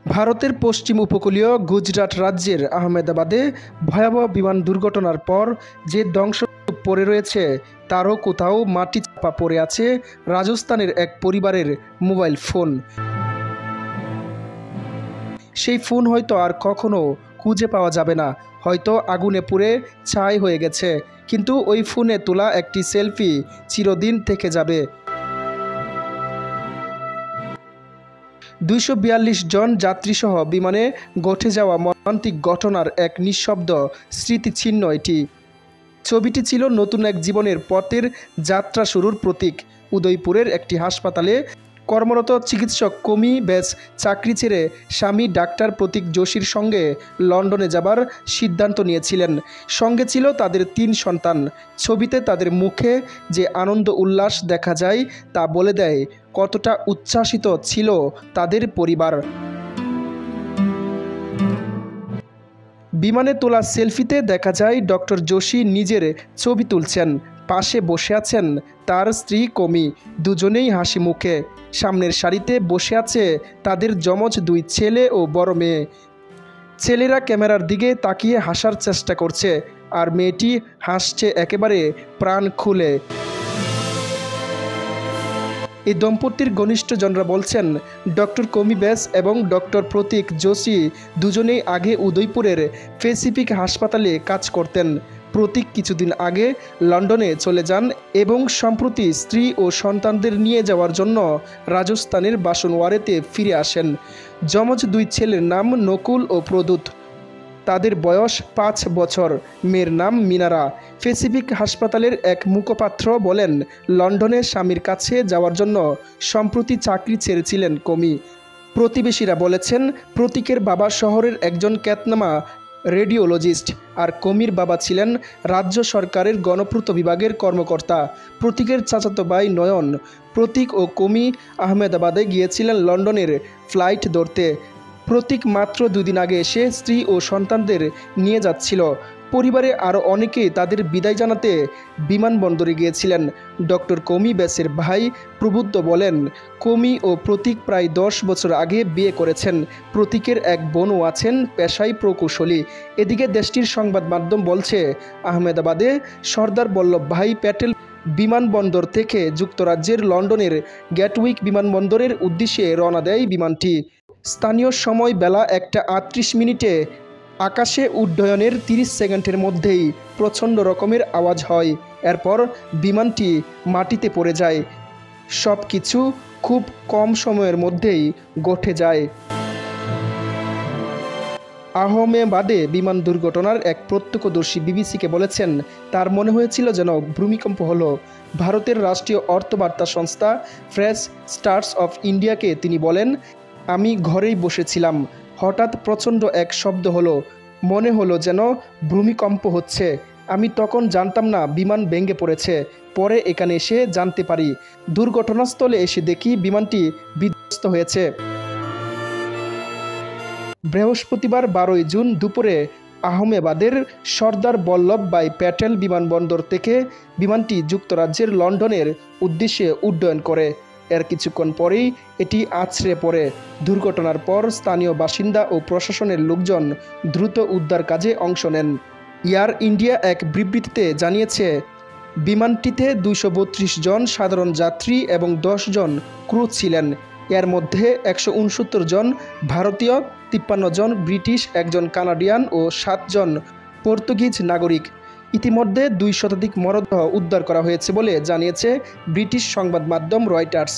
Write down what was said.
ভারতের পশ্চিম উপকূলীয় গুজরাট রাজ্যের আহমেদাবাদে ভয়াবহ বিমান দুর্ঘটনার পর যে ধ্বংসস্তূপ পড়ে রয়েছে তারও কোথাও মাটি চাপা পড়ে আছে রাজস্থানের এক পরিবারের মোবাইল ফোন। সেই ফোন হয়তো আর কখনো খুঁজে পাওয়া যাবে না, হয়তো আগুনে পুড়ে ছাই হয়ে গেছে, কিন্তু ওই ফোনে তোলা একটি সেলফি চিরদিন থেকে যাবে। 242 জন যাত্রীসহ বিমানে ঘটে যাওয়া মর্মান্তিক ঘটনার এক নিঃশব্দ স্মৃতিচিহ্ন এটি। ছবিটি ছিল নতুন এক জীবনের পথের যাত্রা শুরুর প্রতীক। উদয়পুরের একটি হাসপাতালে কর্মরত চিকিৎসক কমি বেশ চাকরি ছেড়ে স্বামী ডাক্তার প্রতীক যোশীর সঙ্গে লন্ডনে যাবার সিদ্ধান্ত নিয়েছিলেন। সঙ্গে ছিল তাদের 3 সন্তান। ছবিতে তাদের মুখে যে আনন্দ উল্লাস দেখা যায় তা বলে দেয় কতটা উচ্ছ্বাসিত ছিল তাদের পরিবার। বিমানে তোলা সেলফিতে দেখা যায় ডক্টর যোশী নিজের ছবি তুলছেন, পাশে বসে আছেন তার স্ত্রী কমি, দুজনেই হাসি মুখে। সামনের সারিতে বসে আছে তাদের যমজ 2 ছেলে ও বড় মেয়ে। ছেলেরা ক্যামেরার দিকে তাকিয়ে হাসার চেষ্টা করছে, আর মেয়েটি হাসছে একেবারে প্রাণ খুলে। এই দম্পতির ঘনিষ্ঠজনরা বলছেন, ডক্টর কমি বেস এবং ডক্টর প্রতীক যোশী দুজনেই আগে উদয়পুরের প্যাসিফিক হাসপাতালে কাজ করতেন। প্রতীক কিছুদিন আগে লন্ডনে চলে যান এবং সম্প্রতি স্ত্রী ও সন্তানদের নিয়ে যাওয়ার জন্য রাজস্থানের বাসনওয়ারেতে ফিরে আসেন। যমজ 2 ছেলের নাম নকুল ও প্রদ্যুৎ। তাদের বয়স 5 বছর। মেয়ের নাম মিনারা। প্যাসিফিক হাসপাতালের এক মুখপাত্র বলেন, লন্ডনে স্বামীর কাছে যাওয়ার জন্য সম্প্রতি চাকরি ছেড়েছিলেন কমি। প্রতিবেশীরা বলেছেন, প্রতীকের বাবা শহরের একজন খ্যাতনামা রেডিওলজিস্ট, আর কমির বাবা ছিলেন রাজ্য সরকারের গণপূর্ত বিভাগের কর্মকর্তা। প্রতীকের চাচাতো ভাই নয়ন। প্রতীক ও কমি আহমেদাবাদে গিয়েছিলেন লন্ডনের ফ্লাইট ধরতে। প্রতীক মাত্র 2 দিন আগে এসে স্ত্রী ও সন্তানদের নিয়ে যাচ্ছিল। পরিবারে আরও অনেকেই তাদের বিদায় জানাতে বিমানবন্দরে গিয়েছিলেন। ডক্টর কমি বেসের ভাই প্রবুদ্ধ বলেন, কমি ও প্রতীক প্রায় 10 বছর আগে বিয়ে করেছেন। প্রতীকের এক বোনও আছেন পেশায় প্রকৌশলী। এদিকে দেশটির সংবাদ মাধ্যম বলছে, আহমেদাবাদে সর্দার বল্লভভাই প্যাটেল বিমানবন্দর থেকে যুক্তরাজ্যের লন্ডনের গ্যাটউইক বিমানবন্দরের উদ্দেশ্যে রওনা দেয় বিমানটি। স্থানীয় সময় বেলা 1:38 আকাশে উড্ডয়নের 30 সেকেন্ডের মধ্যেই প্রচণ্ড রকমের আওয়াজ হয়। এরপর বিমানটি মাটিতে পড়ে যায়। সব কিছু খুব কম সময়ের মধ্যেই ঘটে যায়। আহমেদাবাদে বিমান দুর্ঘটনার এক প্রত্যক্ষদর্শী বিবিসিকে বলেছেন, তার মনে হয়েছিল যেন ভূমিকম্প হলো। ভারতের রাষ্ট্রীয় অর্থবার্তা সংস্থা প্রেস স্টার্স অফ ইন্ডিয়াকে তিনি বলেন, আমি ঘরেই বসেছিলাম, হঠাৎ প্রচণ্ড এক শব্দ হলো, মনে হলো যেন ভূমিকম্প হচ্ছে। আমি তখন জানতাম না বিমান ভেঙে পড়েছে। পরে এখানে এসে জানতে পারি। দুর্ঘটনাস্থলে এসে দেখি বিমানটি বিধ্বস্ত হয়েছে। বৃহস্পতিবার 12 জুন দুপুরে আহমেদাবাদের সর্দার বল্লভভাই প্যাটেল বিমানবন্দর থেকে বিমানটি যুক্তরাজ্যের লন্ডনের উদ্দেশ্যে উড্ডয়ন করে। এর কিছুক্ষণ পরেই এটি আছড়ে পড়ে। দুর্ঘটনার পর স্থানীয় বাসিন্দা ও প্রশাসনের লোকজন দ্রুত উদ্ধার কাজে অংশ নেন। এয়ার ইন্ডিয়া এক বিবৃতিতে জানিয়েছে, বিমানটিতে 232 জন সাধারণ যাত্রী এবং 10 জন ক্রু ছিলেন। এর মধ্যে 169 জন ভারতীয়, 53 জন ব্রিটিশ, 1 জন কানাডিয়ান ও 7 জন পর্তুগিজ নাগরিক। ইতিমধ্যে 2 শতাধিক মরদেহ উদ্ধার করা হয়েছে বলে জানিয়েছে ব্রিটিশ সংবাদ মাধ্যম রয়টার্স।